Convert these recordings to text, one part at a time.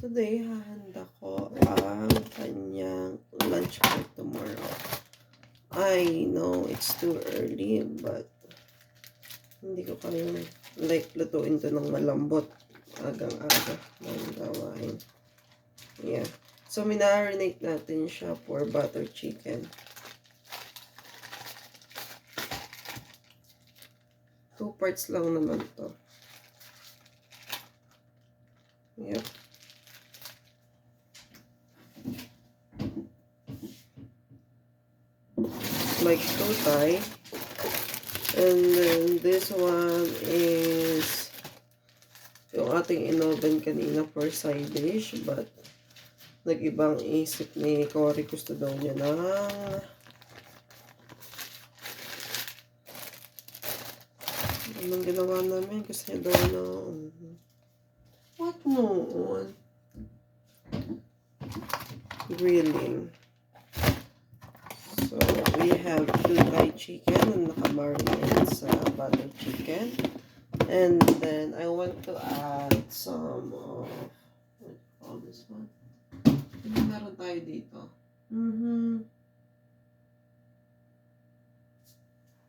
Today, hahanda ko ang kanyang lunch for tomorrow. I know it's too early, but hindi ko kayang lutuin to ng malambot. Agang-aga ng gawain. Yeah. So, minarinate natin siya for butter chicken. 2 parts lang naman to. Yep. Like tutay. And then this one is yung ating inoven kanina for side dish, but nag-ibang isip ni Cory, gusto daw niya ng anong ginawa namin, gusto niya daw ng what noon? Grilling. So, we have tutay chicken na naka-marinate sa butter chicken. And then, I want to add some of, what do you call this one? Ano meron tayo dito?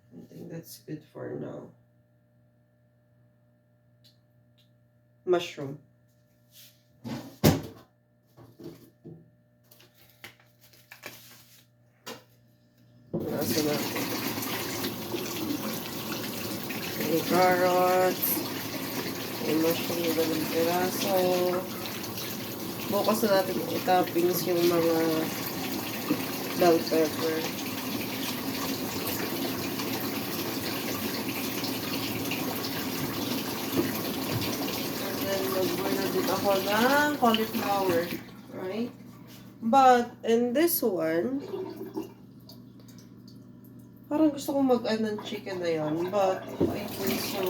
I think that's good for now. Mushroom. Nasa natin. May carrots. May mushroom na ng piraso. Bukas na natin i-toppings yung mga bell pepper. And then mag-burn din ako ng cauliflower. Right? But in this one, parang gusto kong mag-add ng chicken na yan, but I think so.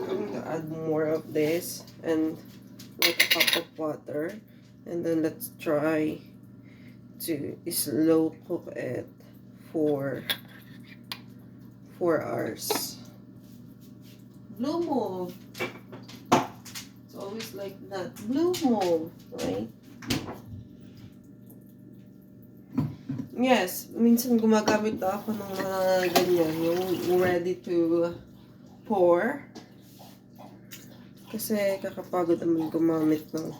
I'm going to add more of this and like a cup of water, and then let's try to slow cook it for 4 hours. Blue move. It's always like that. Blue move, right? Yes, minsan gumagamit ako ng mga ganyan, yung ready to pour. Kasi kakapagod naman gumamit ng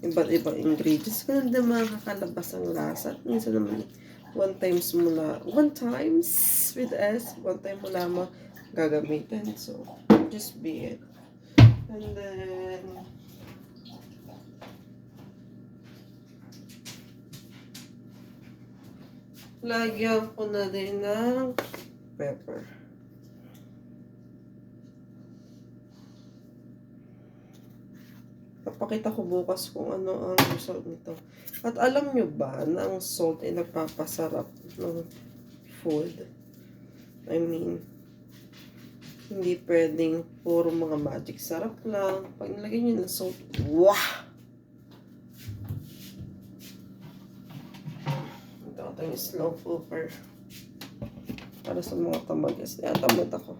iba't ibang ingredients. Ganun din makakalabas ang lasa. At minsan naman, one times with S, one time mo lamang gagamitin. So, just be it. And then, lagyan ko na din ng pepper. Papakita ko bukas kung ano ang result nito. At alam nyo ba na ang salt ay nagpapasarap ng food? I mean, hindi pwedeng puro mga magic sarap lang. Pag nilagay nyo ng salt, wah! Ito yung slow cooker para sa mga tamagas. Tamad ako.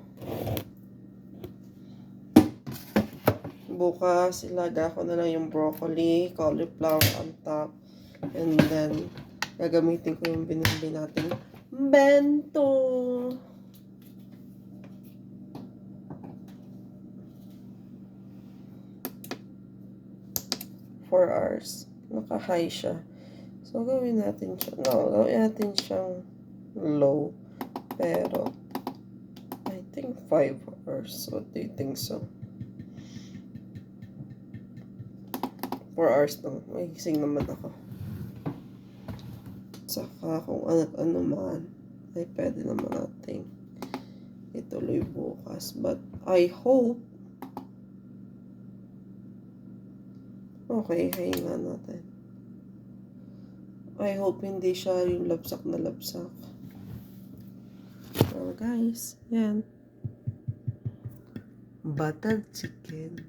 Bukas, ilaga ko na lang yung broccoli, cauliflower on top, and then gagamitin ko yung binili natin bento. 4 hours. Naka-high siya. So, gawin natin siya. Gawin natin siyang low. Pero, I think 5 hours. What do you think so? 4 hours lang. May gising naman ako. Saka, kung ano man, ay pwede naman natin ituloy bukas. But, I hope okay, hinga natin. I hope hindi siya yung labsak na labsak. So guys, yan. Butter chicken.